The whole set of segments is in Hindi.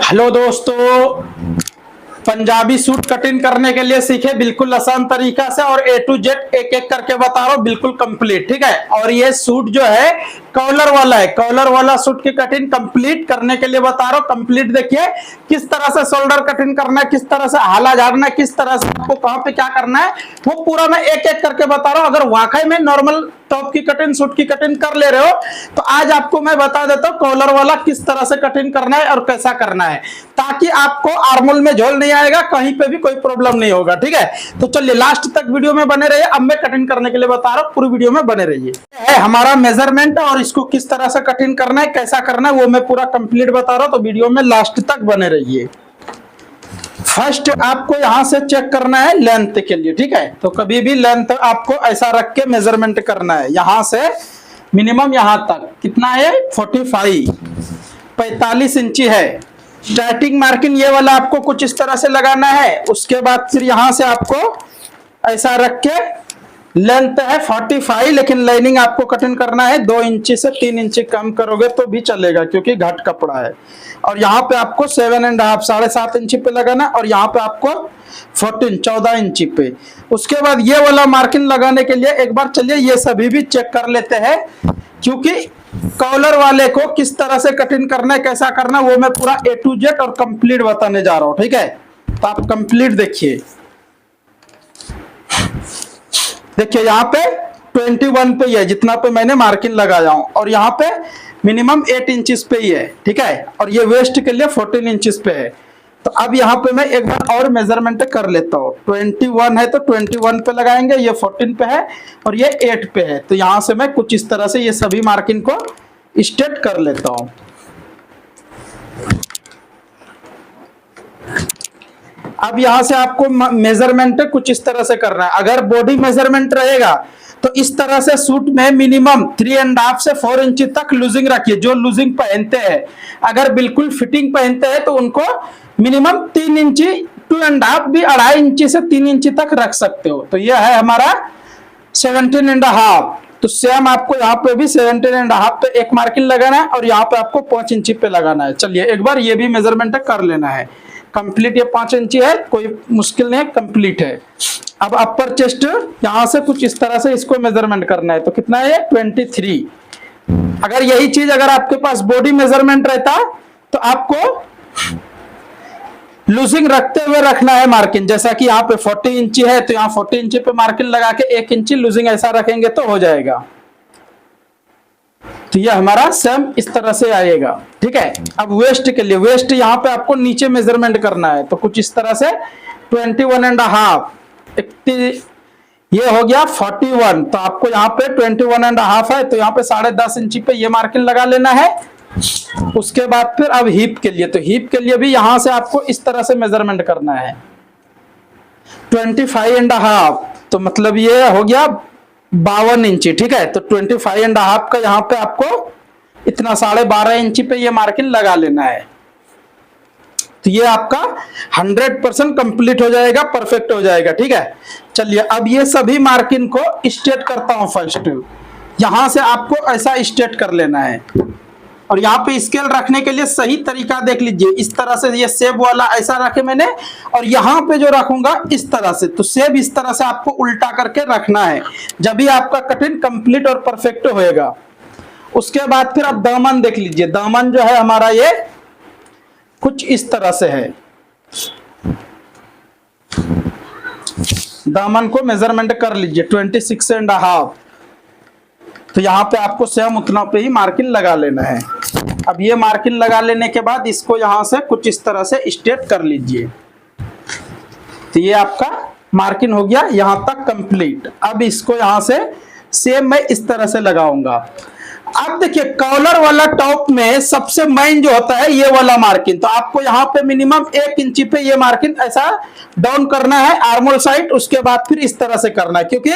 हेलो दोस्तों, पंजाबी सूट कटिंग करने के लिए सीखे बिल्कुल आसान तरीका से और ए टू जेड एक एक करके बता रहा हूँ, बिल्कुल कंप्लीट। ठीक है। और ये सूट जो है कॉलर वाला है, कॉलर वाला सूट की कटिंग कंप्लीट करने के लिए बता रहा हूँ। कंप्लीट देखिए किस तरह से शोल्डर कटिंग करना है, किस तरह से हाला झाड़ना है, किस तरह से आपको कहाँ पे क्या करना है, वो पूरा मैं एक एक करके बता रहा हूँ। अगर वाकई में नॉर्मल टॉप की कटिंग सूट की कटिंग कर ले रहे हो तो आज आपको मैं बता देता हूँ कॉलर वाला किस तरह से कटिंग करना है और कैसा करना है, ताकि आपको आर्मोल में झोल नहीं आएगा, कहीं पे भी कोई प्रॉब्लम नहीं होगा। ठीक है। तो चलिए लास्ट तक वीडियो में बने रहिए। अब मैं कटिंग करने के लिए बता रहा हूँ, पूरी वीडियो में बने रहिए। है हमारा मेजरमेंट और इसको किस तरह से कटिंग करना है, कैसा करना है, वो मैं पूरा कंप्लीट बता रहा हूँ, तो वीडियो में लास्ट तक बने रहिए। फर्स्ट आपको यहां से चेक करना है लेंथ के लिए। ठीक है। तो कभी भी लेंथ आपको ऐसा रख के मेजरमेंट करना है। यहां से मिनिमम यहां तक कितना है, 45 इंची है। स्टार्टिंग मार्किंग ये वाला आपको कुछ इस तरह से लगाना है। उसके बाद फिर यहां से आपको ऐसा रख के लेंथ है 45, लेकिन लाइनिंग आपको कटिंग करना है 2 इंची से 3 इंची कम करोगे तो भी चलेगा, क्योंकि घट कपड़ा है। और यहाँ पे आपको 7.5 7.5 इंची पे लगाना, और यहाँ पे आपको 14 इंची पे। उसके बाद ये वाला मार्किंग लगाने के लिए एक बार चलिए ये सभी भी चेक कर लेते हैं, क्योंकि कॉलर वाले को किस तरह से कटिंग करना है, कैसा करना है, वो मैं पूरा ए टू जेड और कंप्लीट बताने जा रहा हूँ। ठीक है। तो आप कंप्लीट देखिए। देखिए यहाँ पे 21 पे ही है, जितना पे मैंने मार्किंग लगाया हूं, और यहाँ पे मिनिमम 8 इंचेस पे ही है। ठीक है। और ये वेस्ट के लिए 14 इंचेस पे है। तो अब यहाँ पे मैं एक बार और मेजरमेंट कर लेता हूँ। 21 है तो 21 पे लगाएंगे, ये 14 पे है और ये 8 पे है। तो यहाँ से मैं कुछ इस तरह से ये सभी मार्किंग को स्ट्रेट कर लेता हूँ। अब यहां से आपको मेजरमेंट कुछ इस तरह से करना है। अगर बॉडी मेजरमेंट रहेगा तो इस तरह से सूट में मिनिमम 3.5 से 4 इंच तक लूजिंग रखिए, जो लूजिंग पहनते हैं। अगर बिल्कुल फिटिंग पहनते हैं तो उनको मिनिमम 3 इंची, 2.5 भी 2.5 इंची से 3 इंची तक रख सकते हो। तो यह है हमारा 17.5। तो सेम आपको यहाँ पे भी 17.5 पे एक मार्किंग लगाना है, और यहाँ पे आपको 5 इंची पे लगाना है। चलिए एक बार ये भी मेजरमेंट कर लेना है। कंप्लीट ये 5 इंची है, कोई मुश्किल नहीं है, कंप्लीट है। अब अपर चेस्ट यहां से कुछ इस तरह से इसको मेजरमेंट करना है। तो कितना है, 23। अगर यही चीज अगर आपके पास बॉडी मेजरमेंट रहता तो आपको लूजिंग रखते हुए रखना है मार्किंग। जैसा कि यहाँ पे 40 इंची है तो यहाँ 40 इंची पे मार्किंग लगा के 1 इंची लूजिंग ऐसा रखेंगे तो हो जाएगा। तो ये हमारा सेम इस तरह से आएगा। ठीक है। अब वेस्ट के लिए, वेस्ट यहाँ पे आपको नीचे मेजरमेंट करना है। तो कुछ इस तरह से 21.5, ये हो गया 41। तो आपको यहाँ पे 21.5 है, तो यहाँ पे 10.5 इंची पे ये मार्किंग लगा लेना है। उसके बाद फिर अब हिप के लिए, तो हिप के लिए भी यहां से आपको इस तरह से मेजरमेंट करना है 25.5। तो मतलब ये हो गया 52 इंची। ठीक है। तो 25.5 का यहाँ पे आपको इतना 12.5 इंची पे ये मार्किंग लगा लेना है। तो ये आपका 100% कंप्लीट हो जाएगा, परफेक्ट हो जाएगा। ठीक है। चलिए अब ये सभी मार्किंग को स्ट्रेट करता हूं। फर्स्ट यहां से आपको ऐसा स्ट्रेट कर लेना है, और यहाँ पे स्केल रखने के लिए सही तरीका देख लीजिए। इस तरह से ये सेब वाला ऐसा रखे मैंने, और यहाँ पे जो रखूंगा इस तरह से। तो सेब इस तरह से आपको उल्टा करके रखना है, जब भी आपका कटिंग कंप्लीट और परफेक्ट होएगा। उसके बाद फिर आप दामन देख लीजिए। दामन जो है हमारा ये कुछ इस तरह से है। दामन को मेजरमेंट कर लीजिए 26.5। तो यहाँ पे आपको सेम उतना पे ही मार्किंग लगा लेना है। अब ये मार्किंग लगा लेने के बाद इसको यहाँ से कुछ इस तरह से स्ट्रेट कर लीजिए। तो ये आपका मार्किंग हो गया यहाँ तक कंप्लीट। अब इसको यहाँ से सेम मैं इस तरह से लगाऊंगा। अब देखिए कॉलर वाला टॉप में सबसे मेन जो होता है ये वाला मार्किंग। तो आपको यहाँ पे मिनिमम 1 इंची पे ये मार्किंग ऐसा डाउन करना है आर्मोल साइड। उसके बाद फिर इस तरह से करना है, क्योंकि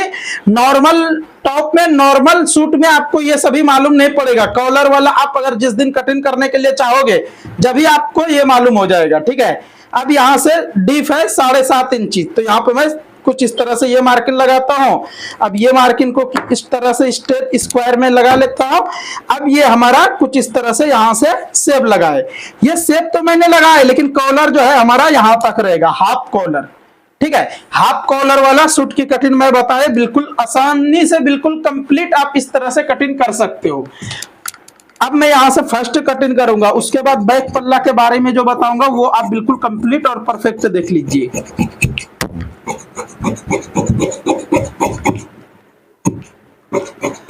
नॉर्मल टॉप में, नॉर्मल सूट में आपको ये सभी मालूम नहीं पड़ेगा। कॉलर वाला आप अगर जिस दिन कटिंग करने के लिए चाहोगे जब भी आपको ये मालूम हो जाएगा। ठीक है। अब यहाँ से डीप है 7.5 इंची, तो यहाँ पे मैं कुछ इस तरह से ये मार्किंग लगाता हूँ। अब ये मार्किंग को इस तरह से स्ट्रेट स्क्वायर में लगा लेता हूँ। अब ये हमारा कुछ इस तरह से यहाँ से शेप लगाए। ये शेप तो मैंने लगाया, लेकिन कॉलर जो है हमारा यहाँ तक रहेगा, हाफ कॉलर। ठीक है, हाफ कॉलर वाला सूट की कटिंग मैं बताया, बिल्कुल आसानी से, बिल्कुल कंप्लीट आप इस तरह से कटिंग कर सकते हो। अब मैं यहां से फर्स्ट कटिंग करूंगा, उसके बाद बैक पल्ला के बारे में जो बताऊंगा वो आप बिल्कुल कंप्लीट और परफेक्ट देख लीजिए।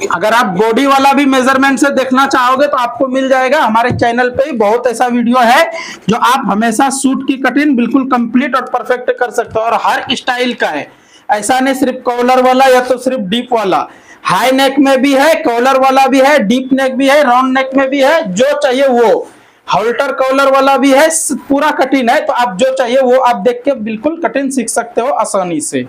अगर आप बॉडी वाला भी मेजरमेंट से देखना चाहोगे तो आपको मिल जाएगा, हमारे चैनल पे ही बहुत ऐसा वीडियो है जो आप हमेशा सूट की कटिंग बिल्कुल कंप्लीट और परफेक्ट कर सकते हो, और हर स्टाइल का है। ऐसा नहीं सिर्फ कॉलर वाला या तो सिर्फ डीप वाला, हाई नेक में भी है, कॉलर वाला भी है, डीप नेक भी है, राउंड नेक में भी है, जो चाहिए वो, हॉल्टर कॉलर वाला भी है, पूरा कटिंग है। तो आप जो चाहिए वो आप देख के बिल्कुल कटिंग सीख सकते हो आसानी से।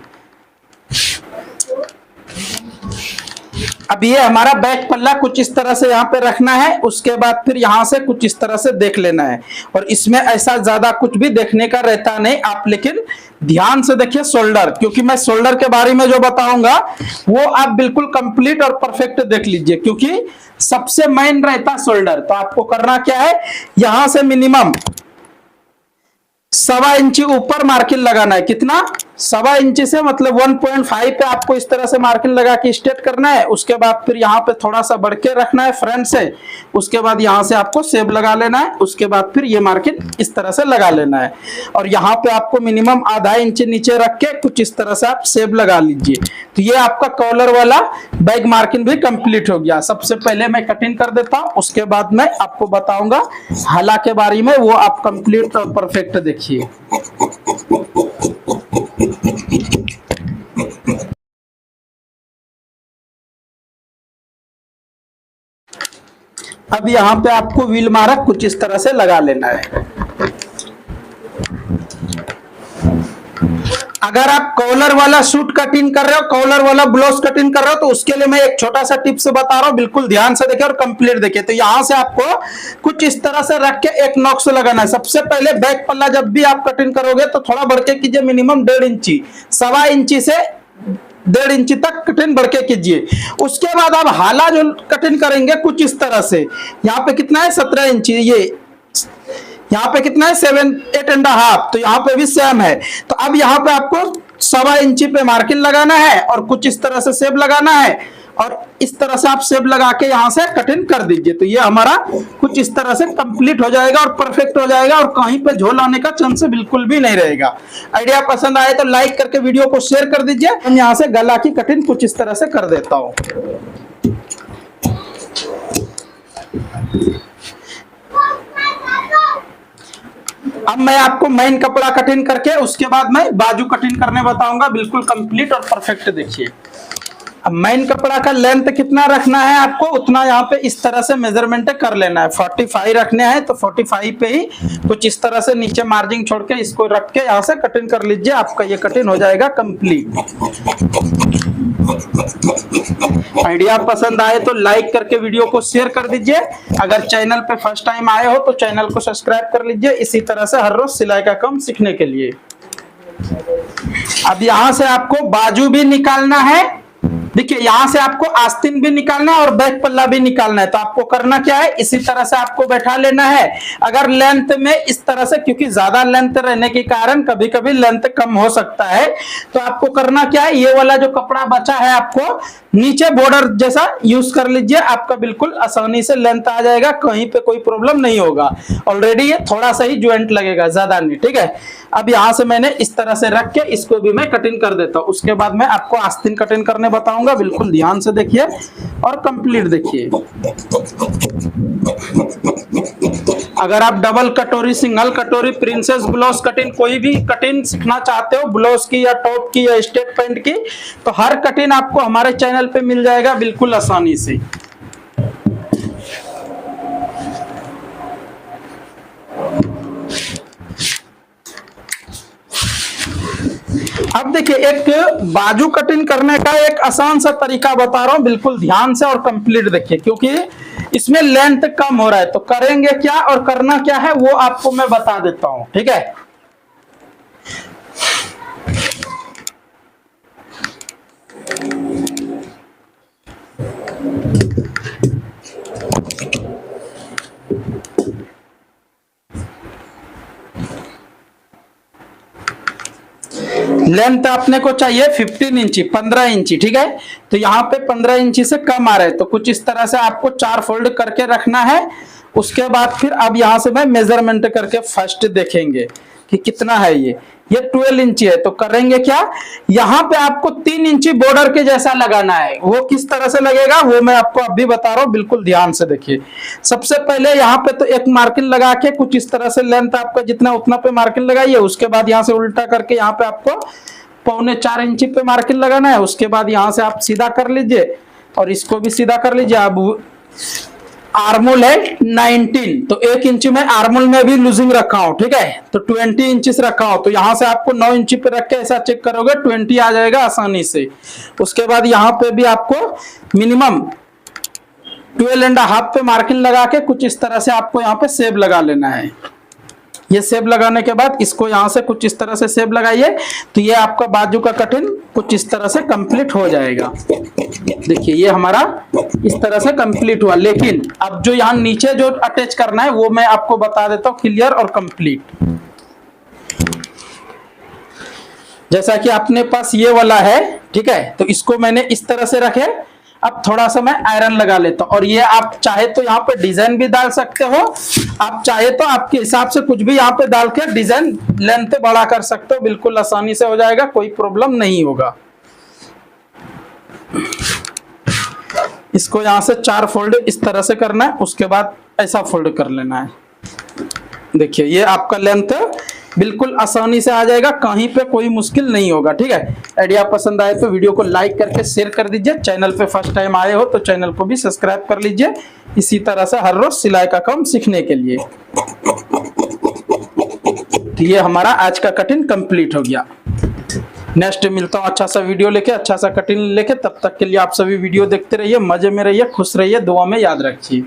अब ये हमारा बैक पल्ला कुछ इस तरह से यहाँ पे रखना है, उसके बाद फिर यहाँ से कुछ इस तरह से देख लेना है। और इसमें ऐसा ज्यादा कुछ भी देखने का रहता नहीं, आप लेकिन ध्यान से देखिए शोल्डर, क्योंकि मैं शोल्डर के बारे में जो बताऊंगा वो आप बिल्कुल कंप्लीट और परफेक्ट देख लीजिए, क्योंकि सबसे मेन रहता शोल्डर। तो आपको करना क्या है, यहां से मिनिमम 1.25 इंची ऊपर मार्किंग लगाना है। कितना, 1.25 इंची से मतलब 1.5 पे आपको इस तरह से मार्किंग लगा के स्ट्रेट करना है। उसके बाद फिर यहाँ पे थोड़ा सा बढ़ के रखना है फ्रंट से, उसके बाद यहाँ से आपको शेप लगा लेना है। उसके बाद फिर ये मार्किंग इस तरह से लगा लेना है, और यहाँ पे आपको मिनिमम 0.5 इंच नीचे रख के कुछ इस तरह से आप शेप लगा लीजिए। तो ये आपका कॉलर वाला बैक मार्किंग भी कंप्लीट हो गया। सबसे पहले मैं कटिंग कर देता हूँ, उसके बाद मैं आपको बताऊंगा हाला के बारे में, वो आप कंप्लीट और परफेक्ट देखिए। अब यहां पे आपको व्हील मार्क कुछ इस तरह से लगा लेना है। अगर आप कॉलर वाला सूट कटिंग कर रहे हो, कॉलर वाला ब्लाउज कटिंग कर रहे हो, तो उसके लिए मैं एक छोटा सा टिप्स बता रहा हूं, बिल्कुल ध्यान से देखिए और कंप्लीट देखिए। तो यहां से आपको कुछ इस तरह से रख के एक नॉक्स लगाना है। सबसे पहले बैक पल्ला जब भी आप कटिंग करोगे तो थोड़ा बढ़ के कीजिए, मिनिमम 1.5 इंची, 1.25 इंची से 1.5 इंची तक कटिंग बढ़ के कीजिए। उसके बाद आप हाला जो कटिंग करेंगे कुछ इस तरह से, यहाँ पे कितना है 17 इंची, ये यहाँ पे कितना है 8.5, तो यहाँ पे भी सेम है। तो अब यहाँ पे आपको 1.25 इंची पे मार्किंग लगाना है और कुछ इस तरह से शेप लगाना है, और इस तरह से आप शेप लगा के यहाँ से कटिंग कर दीजिए। तो ये हमारा कुछ इस तरह से कंप्लीट हो जाएगा और परफेक्ट हो जाएगा, और कहीं पे झोल आने का चांस बिल्कुल भी नहीं रहेगा। आइडिया पसंद आए तो लाइक करके वीडियो को शेयर कर दीजिए। हम यहाँ से गला की कटिंग कुछ इस तरह से कर देता हूँ। अब मैं आपको मेन कपड़ा कटिंग करके उसके बाद मैं बाजू कटिंग करने बताऊंगा, बिल्कुल कंप्लीट और परफेक्ट देखिए। अब मेन कपड़ा का लेंथ कितना रखना है आपको, उतना यहाँ पे इस तरह से मेजरमेंट कर लेना है। 45 रखने हैं तो 45 पे ही कुछ इस तरह से नीचे मार्जिन छोड़ के इसको रख के यहाँ से कटिंग कर लीजिए, आपका ये कटिंग हो जाएगा कंप्लीट। आइडिया पसंद आए तो लाइक करके वीडियो को शेयर कर दीजिए। अगर चैनल पे फर्स्ट टाइम आए हो तो चैनल को सब्सक्राइब कर लीजिए, इसी तरह से हर रोज सिलाई का काम सीखने के लिए। अब यहाँ से आपको बाजू भी निकालना है, देखिए यहाँ से आपको आस्तीन भी निकालना है और बैक पल्ला भी निकालना है। तो आपको करना क्या है, इसी तरह से आपको बैठा लेना है। अगर लेंथ में इस तरह से, क्योंकि ज्यादा लेंथ रहने के कारण कभी कभी लेंथ कम हो सकता है, तो आपको करना क्या है, ये वाला जो कपड़ा बचा है आपको नीचे बॉर्डर जैसा यूज कर लीजिए, आपका बिल्कुल आसानी से लेंथ आ जाएगा, कहीं पे कोई प्रॉब्लम नहीं होगा। ऑलरेडी ये थोड़ा सा ही ज्वाइंट लगेगा, ज्यादा नहीं, ठीक है। अब यहाँ से मैंने इस तरह से रख के इसको भी मैं कटिंग कर देता हूँ। उसके बाद मैं आपको आस्तीन कटिंग करने बताऊंगा, बिल्कुल ध्यान से देखिए और कंप्लीट देखिए। अगर आप डबल कटोरी, सिंगल कटोरी, प्रिंसेस ब्लाउज कटिंग, कोई भी कटिंग सीखना चाहते हो, ब्लाउज की या टॉप की या स्टेट पैंट की, तो हर कटिंग आपको हमारे चैनल पे मिल जाएगा बिल्कुल आसानी से। अब देखिए एक बाजू कटिंग करने का एक आसान सा तरीका बता रहा हूं, बिल्कुल ध्यान से और कंप्लीट देखिए, क्योंकि इसमें लेंथ कम हो रहा है। तो करेंगे क्या और करना क्या है वो आपको मैं बता देता हूं, ठीक है। लेंथ अपने को चाहिए 15 इंची, 15 इंची, ठीक है। तो यहाँ पे 15 इंची से कम आ रहा है, तो कुछ इस तरह से आपको 4 फोल्ड करके रखना है। उसके बाद फिर अब यहाँ से मैं मेजरमेंट करके फर्स्ट देखेंगे कि कितना है। ये 12 इंची है, तो करेंगे क्या, यहाँ पे आपको 3 इंची बॉर्डर के जैसा लगाना है। वो किस तरह से लगेगा वो मैं आपको अभी बता रहा हूँ, बिल्कुल ध्यान से देखिए। सबसे पहले यहाँ पे तो एक मार्किंग लगा के कुछ इस तरह से लेंथ आपका जितना उतना पे मार्किंग लगाइए। उसके बाद यहाँ से उल्टा करके यहाँ पे आपको 3.25 इंची पे मार्किंग लगाना है। उसके बाद यहाँ से आप सीधा कर लीजिए और इसको भी सीधा कर लीजिए। अब आर्मोल है 19, तो 1 इंची में आर्मोल में भी लूजिंग रखा हूं, ठीक है। तो 20 इंच रखा हूं, तो यहां से आपको 9 इंची पे रख के ऐसा चेक करोगे 20 आ जाएगा आसानी से। उसके बाद यहां पे भी आपको मिनिमम 12.5 पे मार्किंग लगा के कुछ इस तरह से आपको यहाँ पे सेब लगा लेना है। ये सेब लगाने के बाद इसको यहाँ से कुछ इस तरह से सेब लगाइए, तो ये आपका बाजू का कटिंग कुछ इस तरह से कंप्लीट हो जाएगा। देखिए ये हमारा इस तरह से कंप्लीट हुआ। लेकिन अब जो यहाँ नीचे जो अटैच करना है वो मैं आपको बता देता हूँ क्लियर और कंप्लीट। जैसा कि अपने पास ये वाला है, ठीक है, तो इसको मैंने इस तरह से रखे। अब थोड़ा सा मैं आयरन लगा लेता हूं, और ये आप चाहे तो यहाँ पे डिजाइन भी डाल सकते हो, आप चाहे तो आपके हिसाब से कुछ भी यहाँ पे डाल के डिजाइन लेंथ बड़ा कर सकते हो, बिल्कुल आसानी से हो जाएगा, कोई प्रॉब्लम नहीं होगा। इसको यहाँ से 4 फोल्ड इस तरह से करना है, उसके बाद ऐसा फोल्ड कर लेना है। देखिए ये आपका लेंथ बिल्कुल आसानी से आ जाएगा, कहीं पे कोई मुश्किल नहीं होगा, ठीक है। आइडिया पसंद आए तो वीडियो को लाइक करके शेयर कर दीजिए। चैनल पे फर्स्ट टाइम आए हो तो चैनल को भी सब्सक्राइब कर लीजिए, इसी तरह से हर रोज सिलाई का काम सीखने के लिए। तो ये हमारा आज का कटिंग कंप्लीट हो गया। नेक्स्ट मिलता हूँ अच्छा सा वीडियो लेके, अच्छा सा कटिंग लेके। तब तक के लिए आप सभी वीडियो देखते रहिए, मजे में रहिए, खुश रहिए, दुआ में याद रखिए।